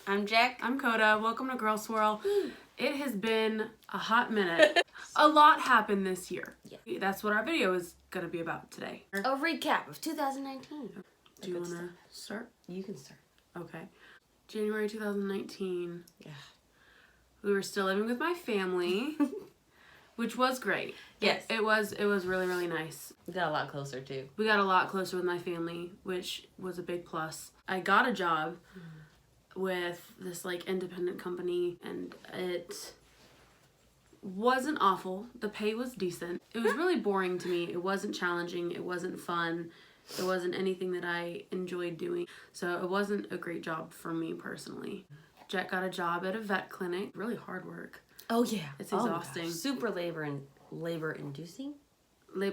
I'm Jack. I'm Coda. Welcome to Girl Swirl. It has been a hot minute. A lot happened this year. Yeah. That's what our video is going to be about today. A recap of 2019. Do you want to start? You can start. Okay. January 2019. Yeah. We were still living with my family, which was great. Yes. It was really, really nice. We got a lot closer too. We got a lot closer with my family, which was a big plus. I got a job with this like independent company, and it wasn't awful. The pay was decent. It was really boring to me. It wasn't challenging. It wasn't fun. It wasn't anything that I enjoyed doing. So it wasn't a great job for me personally. Jet got a job at a vet clinic. Really hard work. Oh yeah. It's exhausting. Super labor inducing.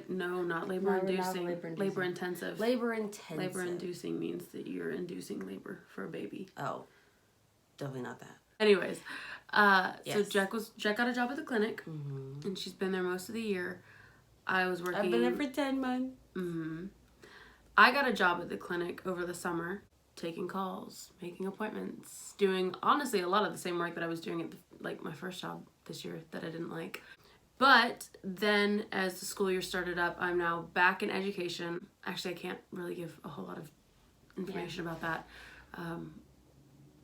No, not labor inducing. Labor intensive. Labor intensive. Labor inducing means that you're inducing labor for a baby. Oh, definitely not that. Anyways, Yes. so Jet got a job at the clinic, and she's been there most of the year. I was working. I've been there for 10 months. I got a job at the clinic over the summer, taking calls, making appointments, doing honestly a lot of the same work that I was doing at my first job this year that I didn't like. But then as the school year started up, I'm now back in education. Actually, I can't really give a whole lot of information about that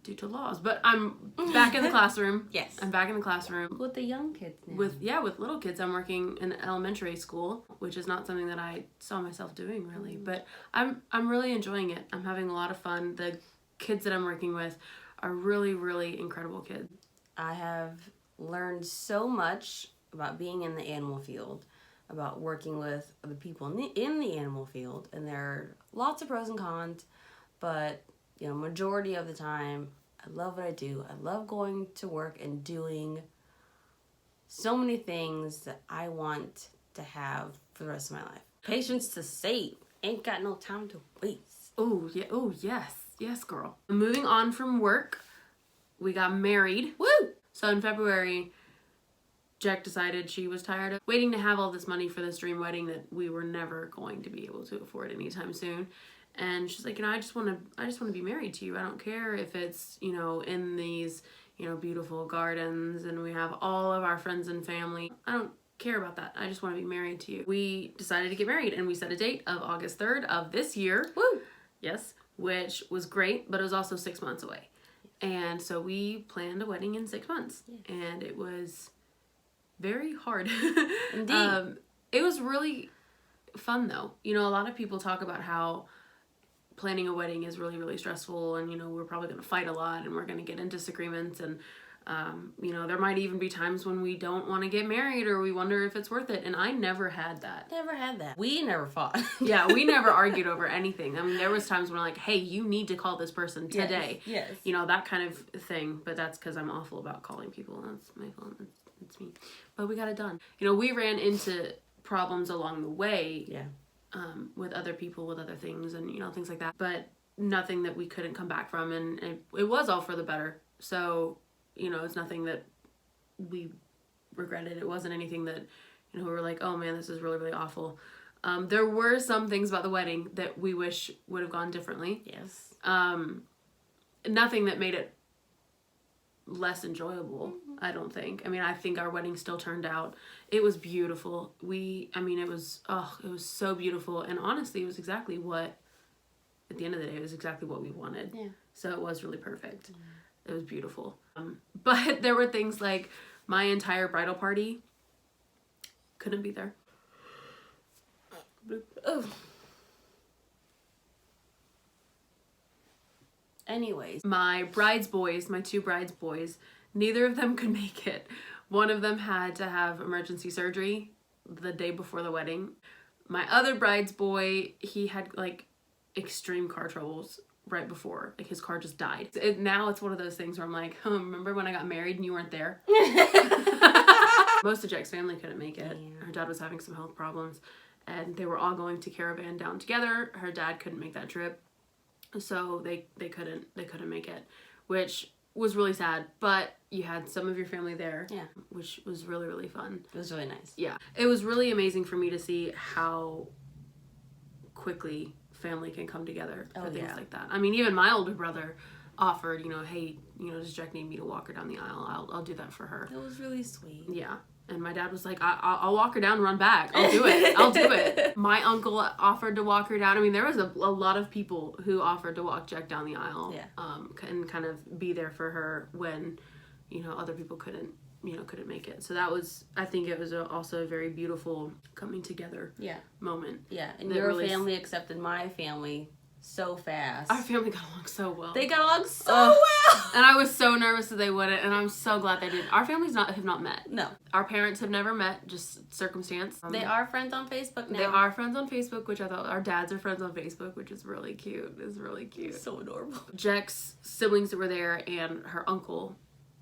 due to laws. But I'm back in the classroom. Yes. I'm back in the classroom. With the young kids now. With little kids. I'm working in elementary school, which is not something that I saw myself doing really. But I'm really enjoying it. I'm having a lot of fun. The kids that I'm working with are really, really incredible kids. I have learned so much about being in the animal field, about working with other people in the animal field, and there are lots of pros and cons, but majority of the time I love what I do. I love going to work and doing so many things that I want to have for the rest of my life. Patience to save. Ain't got no time to waste. Oh yeah. Oh yes, girl. Moving on from work, we got married. Woo! So in February, Jack decided she was tired of waiting to have all this money for this dream wedding that we were never going to be able to afford anytime soon. And she's like, I just want to be married to you. I don't care if it's, in these, beautiful gardens and we have all of our friends and family. I don't care about that. I just want to be married to you. We decided to get married and we set a date of August 3rd of this year. Woo! Yes, which was great, but it was also 6 months away. And so we planned a wedding in 6 months. Yes. And it was very hard. Indeed. It was really fun though. A lot of people talk about how planning a wedding is really, really stressful, and we're probably going to fight a lot and we're going to get into disagreements, and there might even be times when we don't want to get married or we wonder if it's worth it, and I never had that. Never had that. We never fought. Yeah, we never argued over anything. I mean, there was times when I'm like, hey, you need to call this person today. Yes. That kind of thing, but that's because I'm awful about calling people. That's my fault. It's me. But we got it done. We ran into problems along the way. Yeah. With other people, with other things, and things like that, but nothing that we couldn't come back from, and it was all for the better. So it's nothing that we regretted. It wasn't anything that we were like, oh man, this is really, really awful. There were some things about the wedding that we wish would have gone differently. Yes. Nothing that made it less enjoyable, I don't think. I mean, I think our wedding still turned out. It was beautiful. It was so beautiful. And honestly, it was exactly what, at the end of the day, it was exactly what we wanted. Yeah. So it was really perfect. It was beautiful. But there were things like my entire bridal party couldn't be there. Oh. Anyways. My two brides boys, neither of them could make it. One of them had to have emergency surgery the day before the wedding. My other bride's boy, he had extreme car troubles right before. His car just died. Now it's one of those things where I'm like, remember when I got married and you weren't there? Most of Jack's family couldn't make it. Yeah. Her dad was having some health problems and they were all going to Caravan down together. Her dad couldn't make that trip. So they couldn't make it, which was really sad, but you had some of your family there, yeah, which was really, really fun. It was really nice. Yeah, it was really amazing for me to see how quickly family can come together for things like that. I mean, even my older brother, offered, you know, hey, you know, does Jack need me to walk her down the aisle? I'll do that for her. That was really sweet. Yeah. And my dad was like, I'll walk her down and run back. I'll do it. I'll do it. My uncle offered to walk her down. I mean, there was a lot of people who offered to walk Jack down the aisle. Yeah. And kind of be there for her when, you know, other people couldn't make it. So that was, I think it was also a very beautiful coming together moment. Yeah. And your family accepted my family so fast. Our family got along so well. They got along so well. And I was so nervous that they wouldn't, and I'm so glad they didn't. Our families have not met. No. Our parents have never met, just circumstance. They are friends on Facebook now. They are friends on Facebook, which I thought our dads are friends on Facebook, which is really cute. It's really cute. So adorable. Jack's siblings that were there and her uncle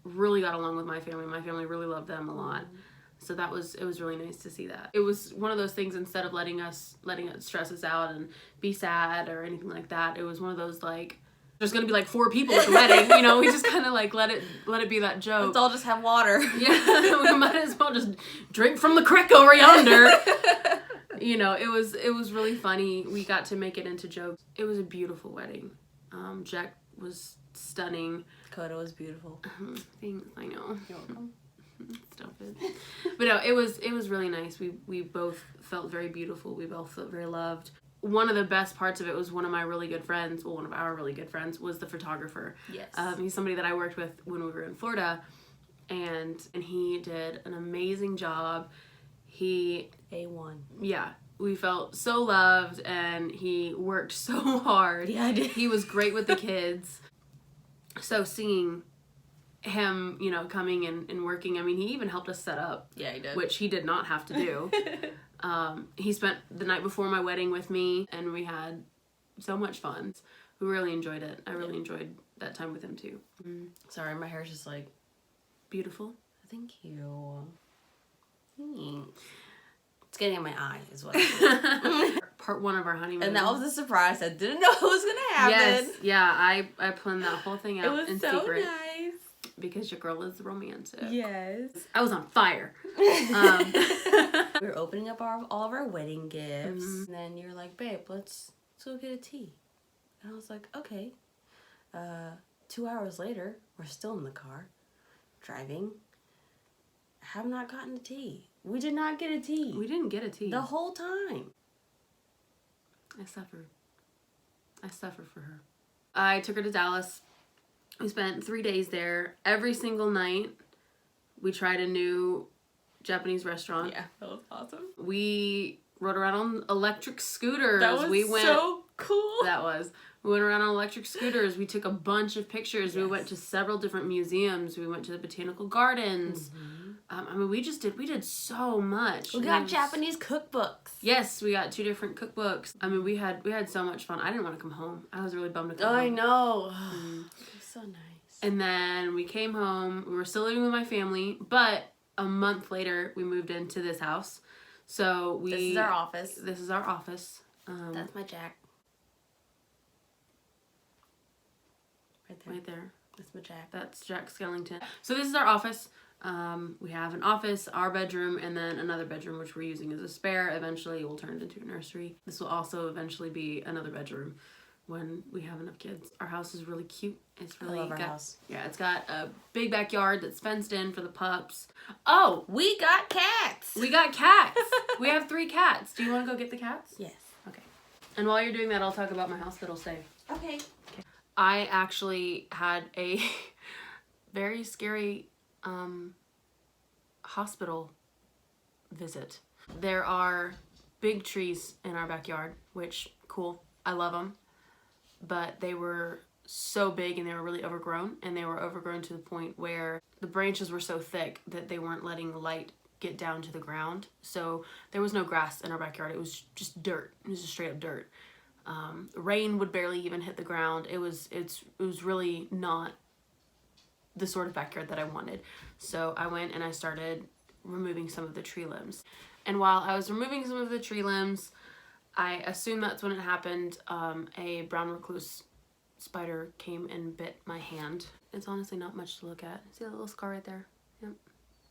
really got along with my family. My family really loved them a lot. So it was really nice to see that. It was one of those things, instead of letting it stress us out and be sad or anything like that, it was one of those, like, there's gonna be like 4 people at the wedding, you know, we just kind of like let it be that joke. Let's all just have water. Yeah, we might as well just drink from the creek over yonder. You know, it was really funny. We got to make it into jokes. It was a beautiful wedding. Jack was stunning. Coda was beautiful. Thanks, I know. You're welcome. Stop it. But no, it was really nice. We both felt very beautiful. We both felt very loved. One of the best parts of it was one of our really good friends was the photographer. Yes. He's somebody that I worked with when we were in Florida, and he did an amazing job. He A1. Yeah. We felt so loved, and he worked so hard. Yeah, I did. He was great with the kids. So seeing him, you know, coming and working, I mean, he even helped us set up. Yeah, he did. Which he did not have to do. He spent the night before my wedding with me, and we had so much fun. We really enjoyed it. I really enjoyed that time with him too. Sorry, my hair's just like... Beautiful. Thank you. Thanks. It's getting in my eye is what it is. Part 1 of our honeymoon. And that was a surprise. I didn't know it was going to happen. Yes. Yeah, I planned that whole thing out in so secret. Nice. Because your girl is romantic. Yes. I was on fire. We were opening up all of our wedding gifts. And then you were like, babe, let's go get a tea. And I was like, okay. 2 hours later, we're still in the car, driving. Have not gotten a tea. We did not get a tea. We didn't get a tea. The whole time. I suffered for her. I took her to Dallas. We spent 3 days there. Every single night, we tried a new Japanese restaurant. Yeah, that was awesome. We rode around on electric scooters. That was so cool. We went around on electric scooters. We took a bunch of pictures. Yes. We went to several different museums. We went to the botanical gardens. I mean, we did so much. We got Japanese cookbooks. Yes, we got 2 different cookbooks. I mean, we had so much fun. I didn't want to come home. I was really bummed to come home. I know. It was so nice. And then we came home. We were still living with my family, but a month later, we moved into this house. So This is our office. This is our office. That's my Jack. Right there. That's my Jack. That's Jack Skellington. So this is our office. We have an office, our bedroom, and then another bedroom, which we're using as a spare. Eventually, it will turn into a nursery. This will also eventually be another bedroom when we have enough kids. Our house is really cute. It's really I love our house. Yeah, it's got a big backyard that's fenced in for the pups. Oh, We got cats. we got cats. We have 3 cats. Do you want to go get the cats? Yes. Okay. And while you're doing that, I'll talk about my house that'll stay. Okay. I actually had a very scary hospital visit. There are big trees in our backyard, which, cool, I love them. But they were so big and they were really overgrown, and they were overgrown to the point where the branches were so thick that they weren't letting light get down to the ground. So there was no grass in our backyard. It was just dirt. It was just straight up dirt. Rain would barely even hit the ground. It was really not the sort of backyard that I wanted. So I went and I started removing some of the tree limbs. And while I was removing some of the tree limbs, I assume that's when it happened. A brown recluse spider came and bit my hand. It's honestly not much to look at. See that little scar right there? Yep.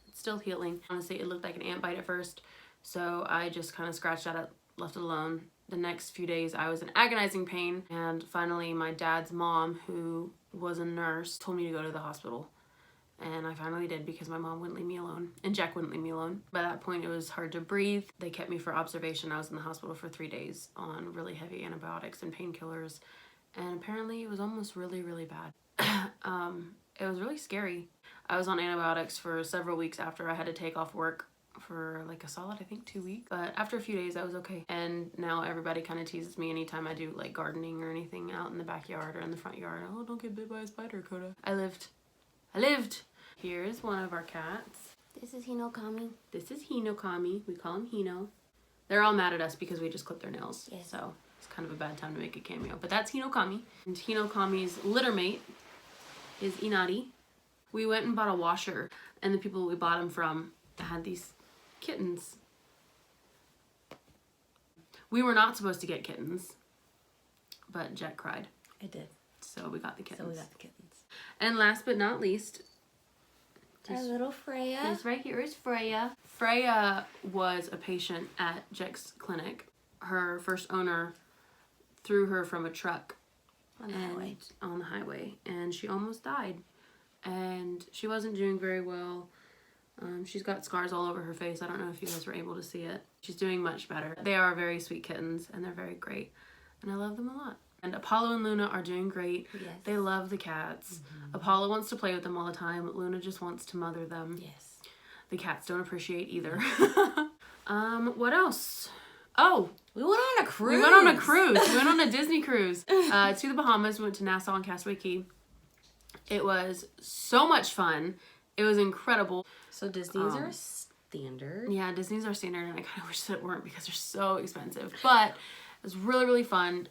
It's still healing. Honestly, it looked like an ant bite at first. So I just kind of scratched at it, left it alone. The next few days I was in agonizing pain, and finally my dad's mom, who was a nurse, told me to go to the hospital. And I finally did because my mom wouldn't leave me alone and Jack wouldn't leave me alone. By that point, it was hard to breathe. They kept me for observation. I was in the hospital for 3 days on really heavy antibiotics and painkillers. And apparently it was almost really, really bad. It was really scary. I was on antibiotics for several weeks after I had to take off work for like a solid, I think, 2 weeks. But after a few days, I was okay. And now everybody kind of teases me anytime I do like gardening or anything out in the backyard or in the front yard. Oh, don't get bit by a spider, Coda. I lived. Here's one of our cats. This is Hinokami. This is Hinokami. We call him Hino. They're all mad at us because we just clipped their nails. Yes. So it's kind of a bad time to make a cameo. But that's Hinokami. And Hinokami's litter mate is Inari. We went and bought a washer, and the people we bought them from had these kittens. We were not supposed to get kittens, but Jack cried. I did. So we got the kittens. And last but not least, Our little Freya. this right here is Freya. Freya was a patient at Jack's clinic. Her first owner threw her from a truck on the highway, and she almost died. And she wasn't doing very well. She's got scars all over her face. I don't know if you guys were able to see it. She's doing much better. They are very sweet kittens, and they're very great. And I love them a lot. And Apollo and Luna are doing great. Yes. They love the cats. Apollo wants to play with them all the time. Luna just wants to mother them. Yes. The cats don't appreciate either. What else? Oh, We went on a cruise. we went on a cruise. We went on a Disney cruise to the Bahamas. We went to Nassau and Castaway Cay. It was so much fun. It was incredible. So Disney's are standard. Yeah, Disney's our standard, and I kind of wish that it weren't because they're so expensive. But it was really, really fun.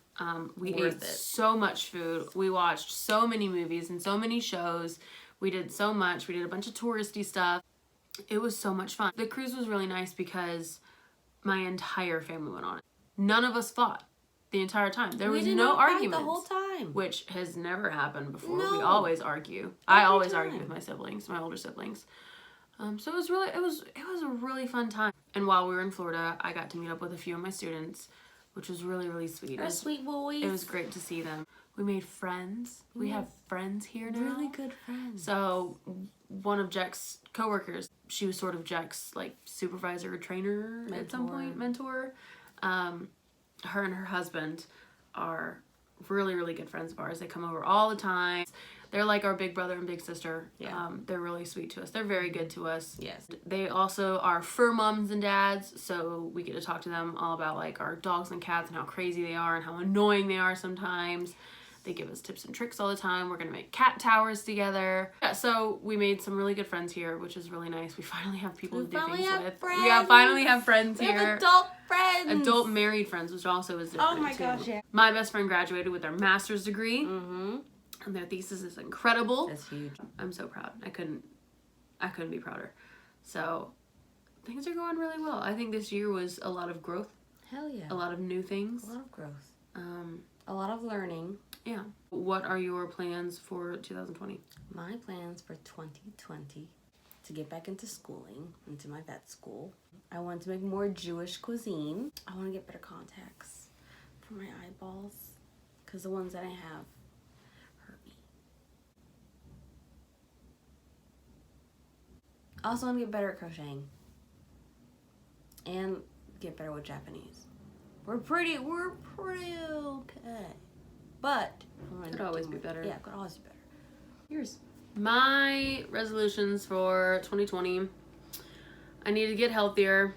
We Worth ate it. so much food. We watched so many movies and so many shows. We did so much. We did a bunch of touristy stuff. It was so much fun. The cruise was really nice because my entire family went on it. None of us fought the entire time. There was did no not fight arguments. the whole time. Which has never happened before. We No. always argue. I Every always argue time. with my siblings, my older siblings. So it was a really fun time. And while we were in Florida, I got to meet up with a few of my students, which was really, really sweet. Our sweet boys. It was great to see them. We made friends. We have friends here now. really good friends. So one of Jack's coworkers, she was sort of Jack's like supervisor or trainer at some point, mentor. Her and her husband are really, really good friends of ours. They come over all the time. They're like our big brother and big sister. Yeah. They're really sweet to us. They're very good to us. Yes. They also are fur moms and dads, so we get to talk to them all about like our dogs and cats and how crazy they are and how annoying they are sometimes. They give us tips and tricks all the time. We're gonna make cat towers together. Yeah, so we made some really good friends here, which is really nice. We finally have people to do things with. Friends. Yeah, finally have friends We here. have adult friends. Adult married friends, which also is different. Oh my too. gosh, yeah. My best friend graduated with their master's degree, Mm-hmm. and their thesis is incredible. That's huge. I'm so proud. I couldn't be prouder. So things are going really well. I think this year was a lot of growth, Hell yeah. a lot of new things. A lot of growth. A lot of learning. Yeah. What are your plans for 2020? My plans for 2020 to get back into schooling, into my vet school. I want to make more Jewish cuisine. I want to get better contacts for my eyeballs because the ones that I have hurt me. I also want to get better at crocheting and get better with Japanese. We're pretty okay. But I wanna Could do always more. be better. Yeah, could always be better. Yours. My resolutions for 2020. I need to get healthier.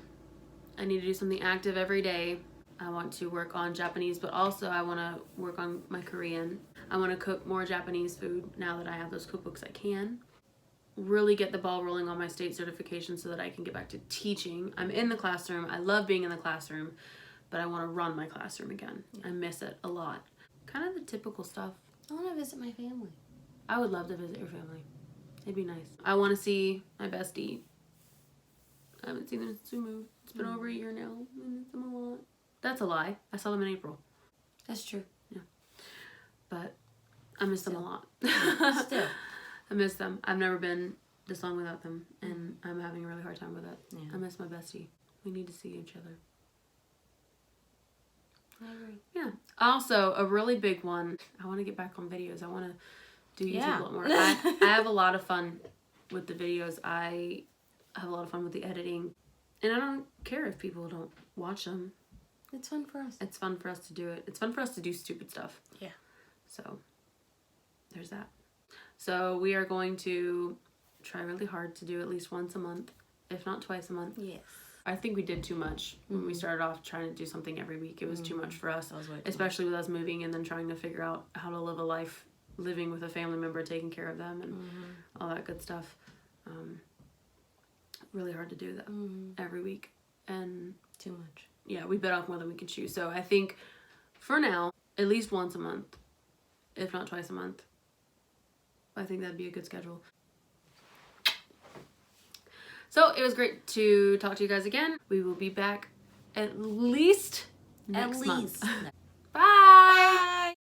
I need to do something active every day. I want to work on Japanese, but also I want to work on my Korean. I want to cook more Japanese food now that I have those cookbooks I can. Really get the ball rolling on my state certification so that I can get back to teaching. I'm in the classroom. I love being in the classroom, but I want to run my classroom again. I miss it a lot. Kind of the typical stuff. I want to visit my family. I would love to visit your family. It'd be nice. I want to see my bestie. I haven't seen them since we moved. It's been over a year now. I miss them a lot. That's a lie. I saw them in April. That's true. But I miss them a lot. Still. I miss them. I've never been this long without them, and I'm having a really hard time with it. Yeah. I miss my bestie. We need to see each other. I agree. Yeah. Also, a really big one. I want to get back on videos. I want to do YouTube Yeah. a lot more. I have a lot of fun with the videos. I have a lot of fun with the editing. And I don't care if people don't watch them. It's fun for us. It's fun for us to do it. It's fun for us to do stupid stuff. Yeah. So, there's that. So, we are going to try really hard to do at least once a month, if not twice a month. Yes. I think we did too much when we started off trying to do something every week. It was too much for us, That was way too especially with us moving and then trying to figure out how to live a life living with a family member, taking care of them, and all that good stuff. Really hard to do that every week. And Too much. yeah, we bit off more than we could chew. So I think for now, at least once a month, if not twice a month. I think that'd be a good schedule. So it was great to talk to you guys again. We will be back at least next month.